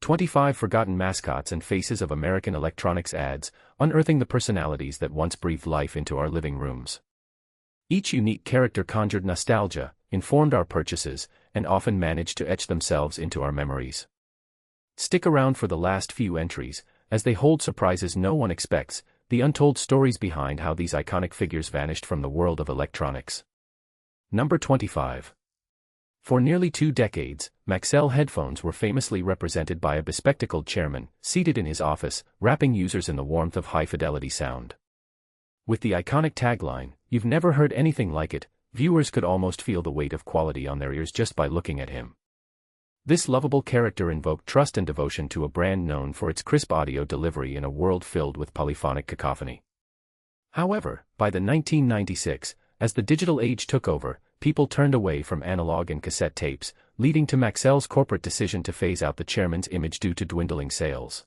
25 Forgotten Mascots and Faces of American Electronics Ads, unearthing the personalities that once breathed life into our living rooms. Each unique character conjured nostalgia, informed our purchases, and often managed to etch themselves into our memories. Stick around for the last few entries, as they hold surprises no one expects, the untold stories behind how these iconic figures vanished from the world of electronics. Number 25. For nearly 2 decades, Maxell headphones were famously represented by a bespectacled chairman, seated in his office, wrapping users in the warmth of high-fidelity sound. With the iconic tagline, "You've never heard anything like it," viewers could almost feel the weight of quality on their ears just by looking at him. This lovable character invoked trust and devotion to a brand known for its crisp audio delivery in a world filled with polyphonic cacophony. However, by the 1996, as the digital age took over, people turned away from analog and cassette tapes, leading to Maxell's corporate decision to phase out the chairman's image due to dwindling sales.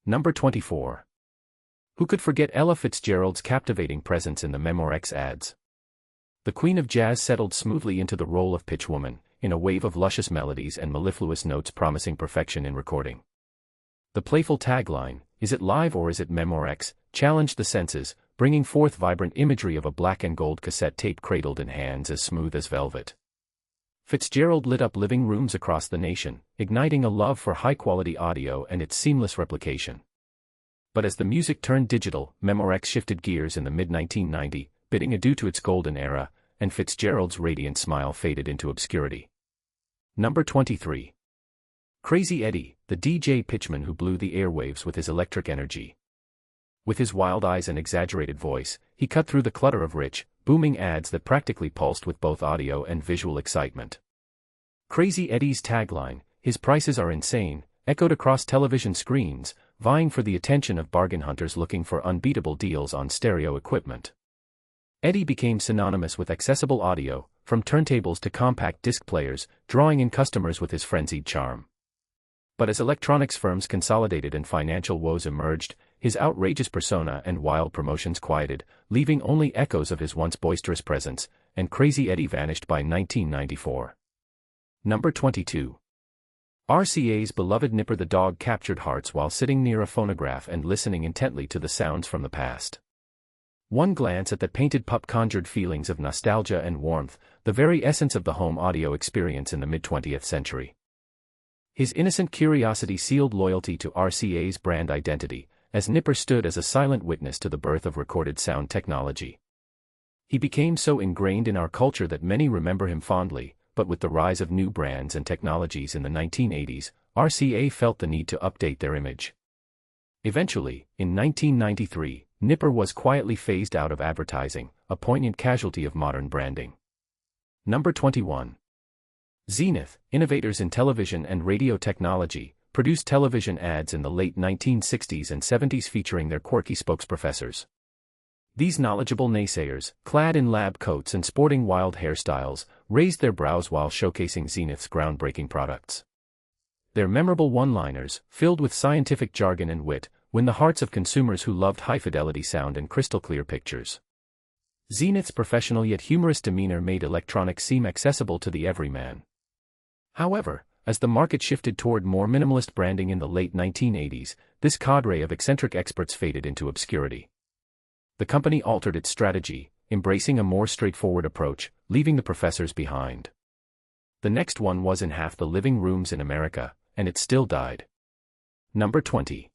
Number 24. Who could forget Ella Fitzgerald's captivating presence in the Memorex ads? The Queen of Jazz settled smoothly into the role of pitch woman, in a wave of luscious melodies and mellifluous notes promising perfection in recording. The playful tagline, "Is it live or is it Memorex?" challenged the senses, bringing forth vibrant imagery of a black and gold cassette tape cradled in hands as smooth as velvet. Fitzgerald lit up living rooms across the nation, igniting a love for high-quality audio and its seamless replication. But as the music turned digital, Memorex shifted gears in the mid-1990s, bidding adieu to its golden era, and Fitzgerald's radiant smile faded into obscurity. Number 23. Crazy Eddie, the DJ pitchman who blew the airwaves with his electric energy. With his wild eyes and exaggerated voice, he cut through the clutter of rich, booming ads that practically pulsed with both audio and visual excitement. Crazy Eddie's tagline, "His prices are insane," echoed across television screens, vying for the attention of bargain hunters looking for unbeatable deals on stereo equipment. Eddie became synonymous with accessible audio, from turntables to compact disc players, drawing in customers with his frenzied charm. But as electronics firms consolidated and financial woes emerged, his outrageous persona and wild promotions quieted, leaving only echoes of his once boisterous presence, and Crazy Eddie vanished by 1994. Number 22. RCA's beloved Nipper the dog captured hearts while sitting near a phonograph and listening intently to the sounds from the past. One glance at that painted pup conjured feelings of nostalgia and warmth, the very essence of the home audio experience in the mid-20th century. His innocent curiosity sealed loyalty to RCA's brand identity, as Nipper stood as a silent witness to the birth of recorded sound technology. He became so ingrained in our culture that many remember him fondly, but with the rise of new brands and technologies in the 1980s, RCA felt the need to update their image. Eventually, in 1993, Nipper was quietly phased out of advertising, a poignant casualty of modern branding. Number 21. Zenith, innovators in television and radio technology, produced television ads in the late 1960s and 70s featuring their quirky spokesprofessors. These knowledgeable naysayers, clad in lab coats and sporting wild hairstyles, raised their brows while showcasing Zenith's groundbreaking products. Their memorable one-liners, filled with scientific jargon and wit, win the hearts of consumers who loved high-fidelity sound and crystal-clear pictures. Zenith's professional yet humorous demeanor made electronics seem accessible to the everyman. However, as the market shifted toward more minimalist branding in the late 1980s, this cadre of eccentric experts faded into obscurity. The company altered its strategy, embracing a more straightforward approach, leaving the professors behind. The next one was in half the living rooms in America, and it still died. Number 20.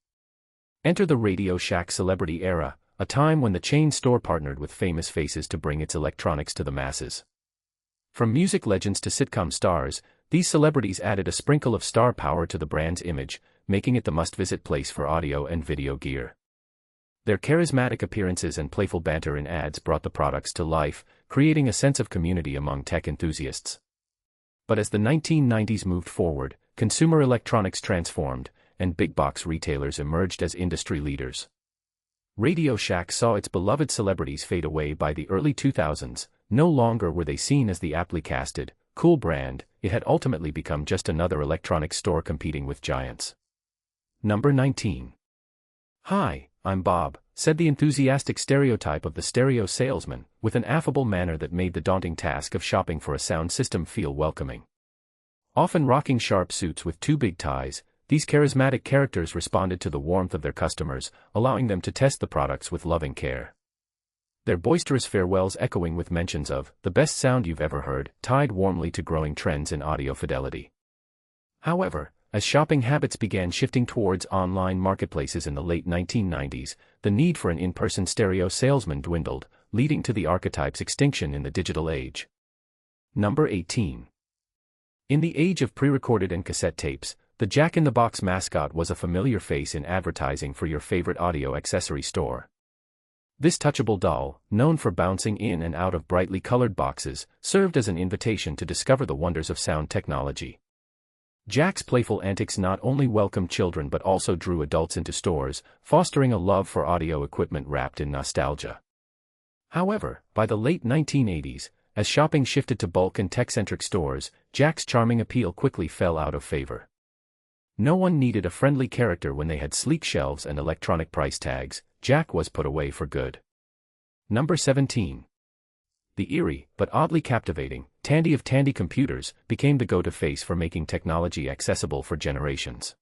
Enter the Radio Shack celebrity era, a time when the chain store partnered with famous faces to bring its electronics to the masses. From music legends to sitcom stars, these celebrities added a sprinkle of star power to the brand's image, making it the must-visit place for audio and video gear. Their charismatic appearances and playful banter in ads brought the products to life, creating a sense of community among tech enthusiasts. But as the 1990s moved forward, consumer electronics transformed, and big-box retailers emerged as industry leaders. Radio Shack saw its beloved celebrities fade away by the early 2000s. No longer were they seen as the aptly casted, cool brand, it had ultimately become just another electronics store competing with giants. Number 19. "Hi, I'm Bob," said the enthusiastic stereotype of the stereo salesman, with an affable manner that made the daunting task of shopping for a sound system feel welcoming. Often rocking sharp suits with two big ties, These charismatic characters responded to the warmth of their customers, allowing them to test the products with loving care. Their boisterous farewells echoing with mentions of "the best sound you've ever heard," tied warmly to growing trends in audio fidelity. However, as shopping habits began shifting towards online marketplaces in the late 1990s, the need for an in-person stereo salesman dwindled, leading to the archetype's extinction in the digital age. Number 18. In the age of pre-recorded and cassette tapes, the Jack-in-the-Box mascot was a familiar face in advertising for your favorite audio accessory store. This touchable doll, known for bouncing in and out of brightly colored boxes, served as an invitation to discover the wonders of sound technology. Jack's playful antics not only welcomed children but also drew adults into stores, fostering a love for audio equipment wrapped in nostalgia. However, by the late 1980s, as shopping shifted to bulk and tech-centric stores, Jack's charming appeal quickly fell out of favor. No one needed a friendly character when they had sleek shelves and electronic price tags. Jack was put away for good. Number 17. The eerie, but oddly captivating, Tandy of Tandy Computers became the go-to face for making technology accessible for generations.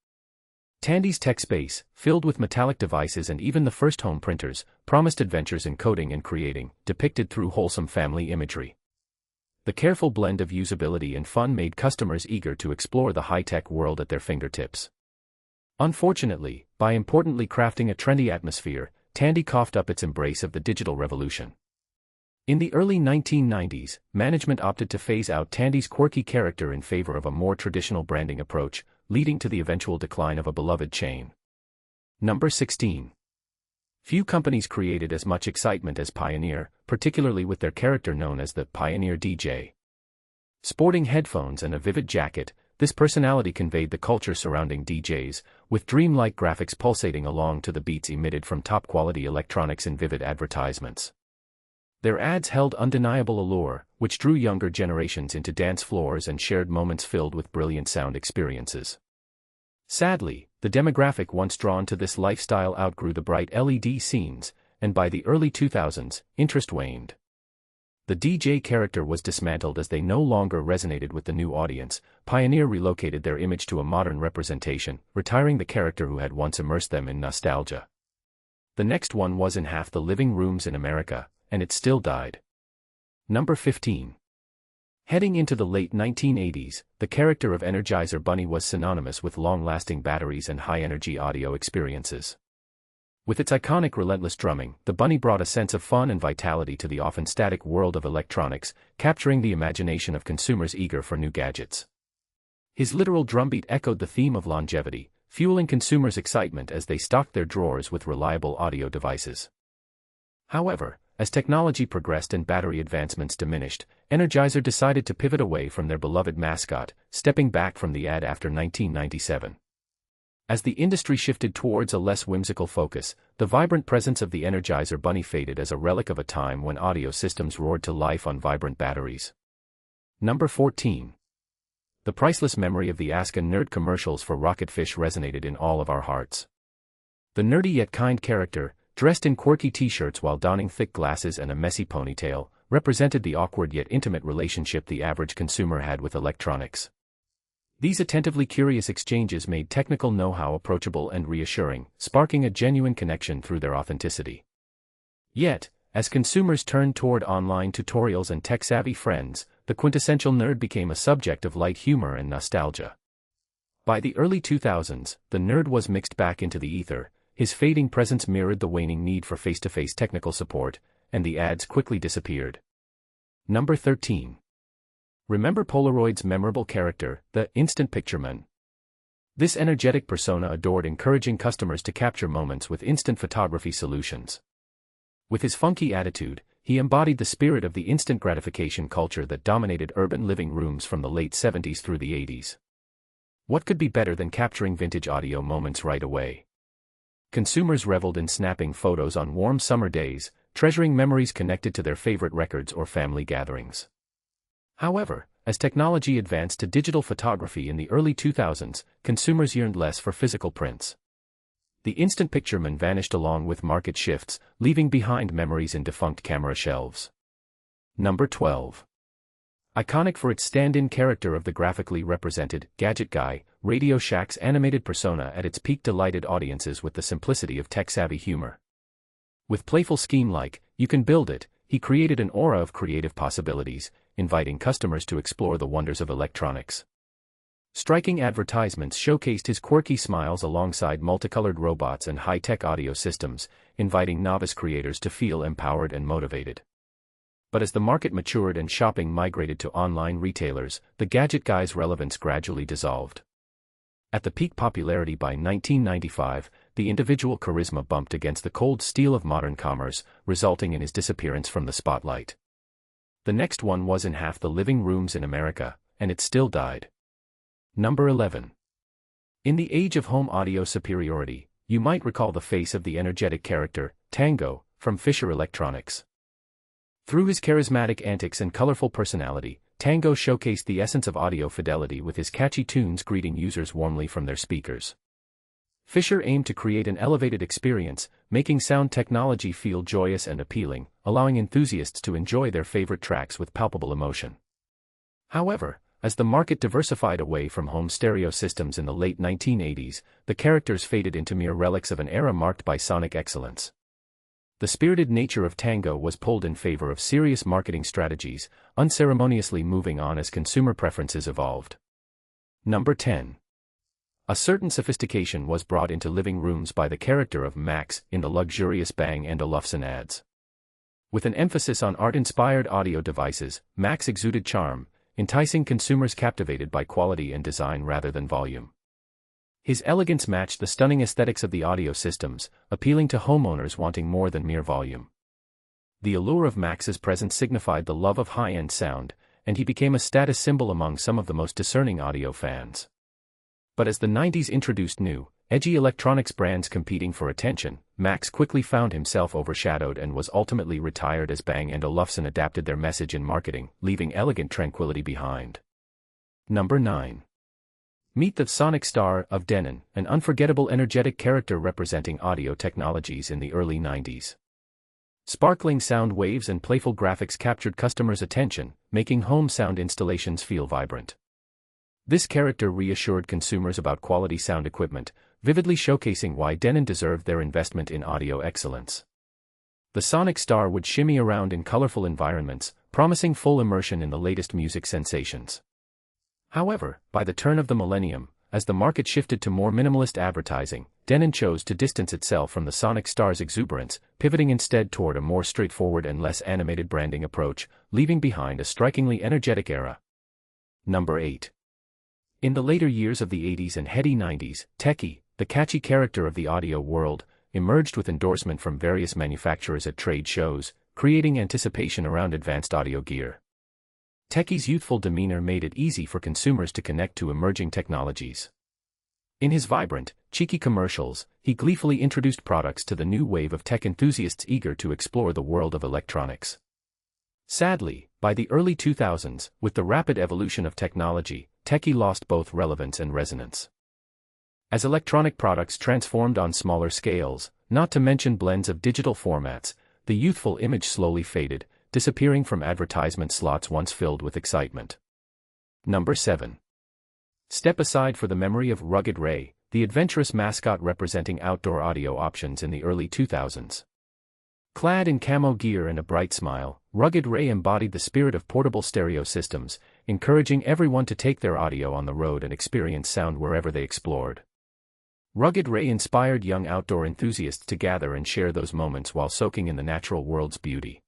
Tandy's tech space, filled with metallic devices and even the first home printers, promised adventures in coding and creating, depicted through wholesome family imagery. The careful blend of usability and fun made customers eager to explore the high-tech world at their fingertips. Unfortunately, by importantly crafting a trendy atmosphere, Tandy coughed up its embrace of the digital revolution. In the early 1990s, management opted to phase out Tandy's quirky character in favor of a more traditional branding approach, leading to the eventual decline of a beloved chain. Number 16. Few companies created as much excitement as Pioneer, particularly with their character known as the Pioneer DJ. Sporting headphones and a vivid jacket, this personality conveyed the culture surrounding DJs, with dreamlike graphics pulsating along to the beats emitted from top-quality electronics in vivid advertisements. Their ads held undeniable allure, which drew younger generations into dance floors and shared moments filled with brilliant sound experiences. Sadly, the demographic once drawn to this lifestyle outgrew the bright LED scenes, and by the early 2000s, interest waned. The DJ character was dismantled as they no longer resonated with the new audience. Pioneer relocated their image to a modern representation, retiring the character who had once immersed them in nostalgia. The next one was in half the living rooms in America, and it still died. Number 15. Heading into the late 1980s, the character of Energizer Bunny was synonymous with long-lasting batteries and high-energy audio experiences. With its iconic relentless drumming, the bunny brought a sense of fun and vitality to the often static world of electronics, capturing the imagination of consumers eager for new gadgets. His literal drumbeat echoed the theme of longevity, fueling consumers' excitement as they stocked their drawers with reliable audio devices. However, as technology progressed and battery advancements diminished, Energizer decided to pivot away from their beloved mascot, stepping back from the ad after 1997. As the industry shifted towards a less whimsical focus, the vibrant presence of the Energizer Bunny faded as a relic of a time when audio systems roared to life on vibrant batteries. Number 14. The priceless memory of the Ask a Nerd commercials for Rocketfish resonated in all of our hearts. The nerdy yet kind character, dressed in quirky t-shirts while donning thick glasses and a messy ponytail, represented the awkward yet intimate relationship the average consumer had with electronics. These attentively curious exchanges made technical know-how approachable and reassuring, sparking a genuine connection through their authenticity. Yet, as consumers turned toward online tutorials and tech-savvy friends, the quintessential nerd became a subject of light humor and nostalgia. By the early 2000s, the nerd was mixed back into the ether. His fading presence mirrored the waning need for face-to-face technical support, and the ads quickly disappeared. Number 13. Remember Polaroid's memorable character, the Instant Pictureman? This energetic persona adored encouraging customers to capture moments with instant photography solutions. With his funky attitude, he embodied the spirit of the instant gratification culture that dominated urban living rooms from the late 70s through the 80s. What could be better than capturing vintage audio moments right away? Consumers reveled in snapping photos on warm summer days, treasuring memories connected to their favorite records or family gatherings. However, as technology advanced to digital photography in the early 2000s, consumers yearned less for physical prints. The Instant Pictureman vanished along with market shifts, leaving behind memories in defunct camera shelves. Number 12. Iconic for its stand-in character of the graphically represented Gadget Guy, Radio Shack's animated persona at its peak delighted audiences with the simplicity of tech-savvy humor. With playful scheme like, "You can build it," he created an aura of creative possibilities, inviting customers to explore the wonders of electronics. Striking advertisements showcased his quirky smiles alongside multicolored robots and high-tech audio systems, inviting novice creators to feel empowered and motivated. But as the market matured and shopping migrated to online retailers, the Gadget Guy's relevance gradually dissolved. At the peak popularity by 1995, the individual charisma bumped against the cold steel of modern commerce, resulting in his disappearance from the spotlight. The next one was in half the living rooms in America, and it still died. Number 11. In the age of home audio superiority, you might recall the face of the energetic character, Tango, from Fisher Electronics. Through his charismatic antics and colorful personality, Tango showcased the essence of audio fidelity with his catchy tunes greeting users warmly from their speakers. Fisher aimed to create an elevated experience, making sound technology feel joyous and appealing, allowing enthusiasts to enjoy their favorite tracks with palpable emotion. However, as the market diversified away from home stereo systems in the late 1980s, the characters faded into mere relics of an era marked by sonic excellence. The spirited nature of Tango was pulled in favor of serious marketing strategies, unceremoniously moving on as consumer preferences evolved. Number 10. A certain sophistication was brought into living rooms by the character of Max in the luxurious Bang & Olufsen ads. With an emphasis on art-inspired audio devices, Max exuded charm, enticing consumers captivated by quality and design rather than volume. His elegance matched the stunning aesthetics of the audio systems, appealing to homeowners wanting more than mere volume. The allure of Max's presence signified the love of high-end sound, and he became a status symbol among some of the most discerning audio fans. But as the 90s introduced new, edgy electronics brands competing for attention, Max quickly found himself overshadowed and was ultimately retired as Bang & Olufsen adapted their message in marketing, leaving elegant tranquility behind. Number 9. Meet the sonic star of Denon, an unforgettable energetic character representing audio technologies in the early 90s. Sparkling sound waves and playful graphics captured customers' attention, making home sound installations feel vibrant. This character reassured consumers about quality sound equipment, vividly showcasing why Denon deserved their investment in audio excellence. The sonic star would shimmy around in colorful environments, promising full immersion in the latest music sensations. However, by the turn of the millennium, as the market shifted to more minimalist advertising, Denon chose to distance itself from the sonic star's exuberance, pivoting instead toward a more straightforward and less animated branding approach, leaving behind a strikingly energetic era. Number 8. In the later years of the 80s and heady 90s, Techie, the catchy character of the audio world, emerged with endorsement from various manufacturers at trade shows, creating anticipation around advanced audio gear. Techie's youthful demeanor made it easy for consumers to connect to emerging technologies. In his vibrant, cheeky commercials, he gleefully introduced products to the new wave of tech enthusiasts eager to explore the world of electronics. Sadly, by the early 2000s, with the rapid evolution of technology, Techie lost both relevance and resonance. As electronic products transformed on smaller scales, not to mention blends of digital formats, the youthful image slowly faded, disappearing from advertisement slots once filled with excitement. Number 7. Step aside for the memory of Rugged Ray, the adventurous mascot representing outdoor audio options in the early 2000s. Clad in camo gear and a bright smile, Rugged Ray embodied the spirit of portable stereo systems, encouraging everyone to take their audio on the road and experience sound wherever they explored. Rugged Ray inspired young outdoor enthusiasts to gather and share those moments while soaking in the natural world's beauty.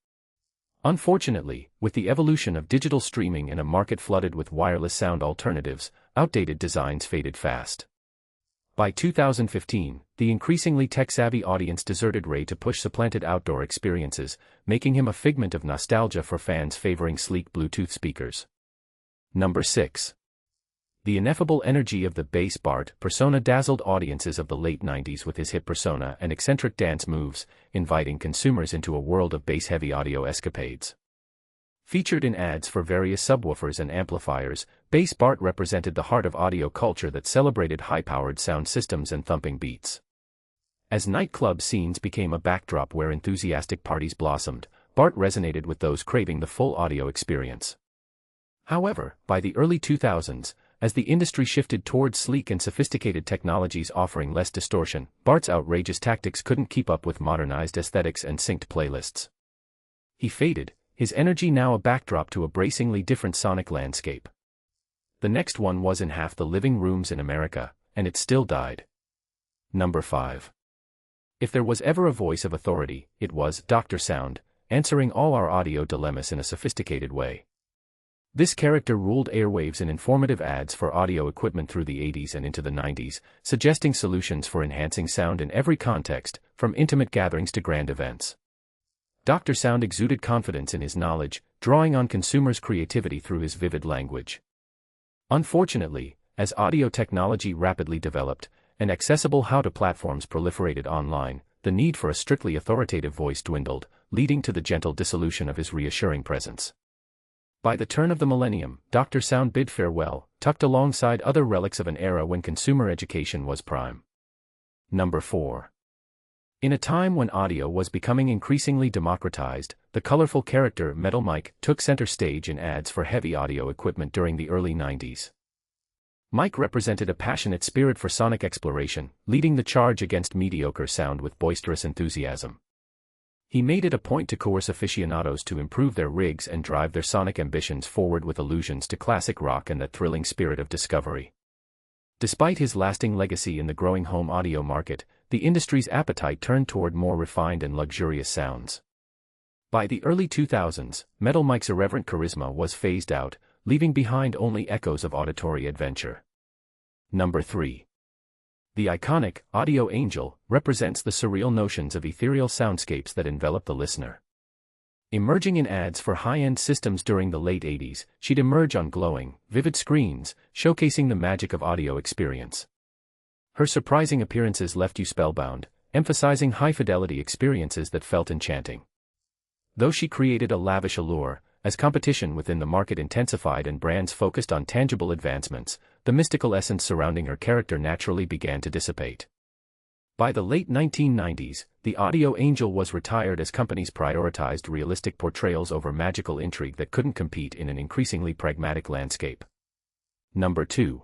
Unfortunately, with the evolution of digital streaming and a market flooded with wireless sound alternatives, outdated designs faded fast. By 2015, the increasingly tech-savvy audience deserted Ray to push supplanted outdoor experiences, making him a figment of nostalgia for fans favoring sleek Bluetooth speakers. Number 6. The ineffable energy of the bass Bart persona dazzled audiences of the late 90s with his hit persona and eccentric dance moves, inviting consumers into a world of bass-heavy audio escapades. Featured in ads for various subwoofers and amplifiers, Bass Bart represented the heart of audio culture that celebrated high-powered sound systems and thumping beats. As nightclub scenes became a backdrop where enthusiastic parties blossomed, Bart resonated with those craving the full audio experience. However, by the early 2000s, as the industry shifted towards sleek and sophisticated technologies offering less distortion, Bart's outrageous tactics couldn't keep up with modernized aesthetics and synced playlists. He faded, his energy now a backdrop to a bracingly different sonic landscape. The next one was in half the living rooms in America, and it still died. Number 5. If there was ever a voice of authority, it was Dr. Sound, answering all our audio dilemmas in a sophisticated way. This character ruled airwaves in informative ads for audio equipment through the 80s and into the 90s, suggesting solutions for enhancing sound in every context, from intimate gatherings to grand events. Dr. Sound exuded confidence in his knowledge, drawing on consumers' creativity through his vivid language. Unfortunately, as audio technology rapidly developed, and accessible how-to platforms proliferated online, the need for a strictly authoritative voice dwindled, leading to the gentle dissolution of his reassuring presence. By the turn of the millennium, Dr. Sound bid farewell, tucked alongside other relics of an era when consumer education was prime. Number 4. In a time when audio was becoming increasingly democratized, the colorful character Metal Mike took center stage in ads for heavy audio equipment during the early 90s. Mike represented a passionate spirit for sonic exploration, leading the charge against mediocre sound with boisterous enthusiasm. He made it a point to coerce aficionados to improve their rigs and drive their sonic ambitions forward with allusions to classic rock and that thrilling spirit of discovery. Despite his lasting legacy in the growing home audio market, the industry's appetite turned toward more refined and luxurious sounds. By the early 2000s, Metal Mike's irreverent charisma was phased out, leaving behind only echoes of auditory adventure. Number 3. The iconic audio angel represents the surreal notions of ethereal soundscapes that envelop the listener. Emerging in ads for high-end systems during the late 80s, she'd emerge on glowing, vivid screens, showcasing the magic of audio experience. Her surprising appearances left you spellbound, emphasizing high-fidelity experiences that felt enchanting. Though she created a lavish allure, as competition within the market intensified and brands focused on tangible advancements, the mystical essence surrounding her character naturally began to dissipate. By the late 1990s, the audio angel was retired as companies prioritized realistic portrayals over magical intrigue that couldn't compete in an increasingly pragmatic landscape. Number 2.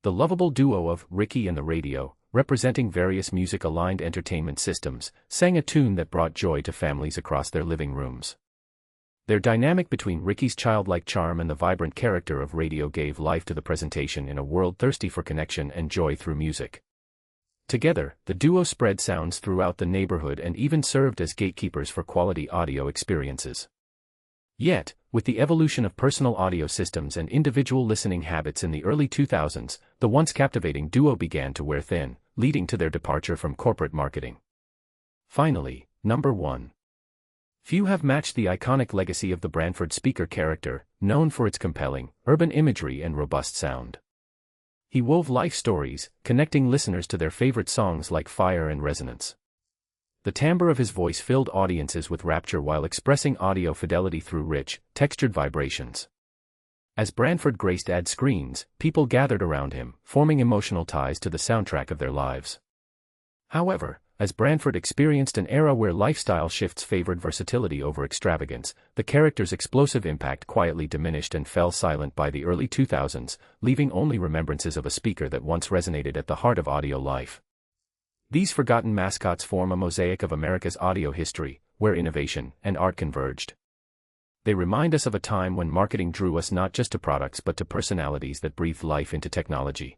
The lovable duo of Ricky and the Radio, representing various music-aligned entertainment systems, sang a tune that brought joy to families across their living rooms. Their dynamic between Ricky's childlike charm and the vibrant character of Radio gave life to the presentation in a world thirsty for connection and joy through music. Together, the duo spread sounds throughout the neighborhood and even served as gatekeepers for quality audio experiences. Yet, with the evolution of personal audio systems and individual listening habits in the early 2000s, the once captivating duo began to wear thin, leading to their departure from corporate marketing. Finally, number 1. Few have matched the iconic legacy of the Branford speaker character, known for its compelling, urban imagery and robust sound. He wove life stories, connecting listeners to their favorite songs like Fire and Resonance. The timbre of his voice filled audiences with rapture while expressing audio fidelity through rich, textured vibrations. As Branford graced ad screens, people gathered around him, forming emotional ties to the soundtrack of their lives. However, as Branford experienced an era where lifestyle shifts favored versatility over extravagance, the character's explosive impact quietly diminished and fell silent by the early 2000s, leaving only remembrances of a speaker that once resonated at the heart of audio life. These forgotten mascots form a mosaic of America's audio history, where innovation and art converged. They remind us of a time when marketing drew us not just to products but to personalities that breathed life into technology.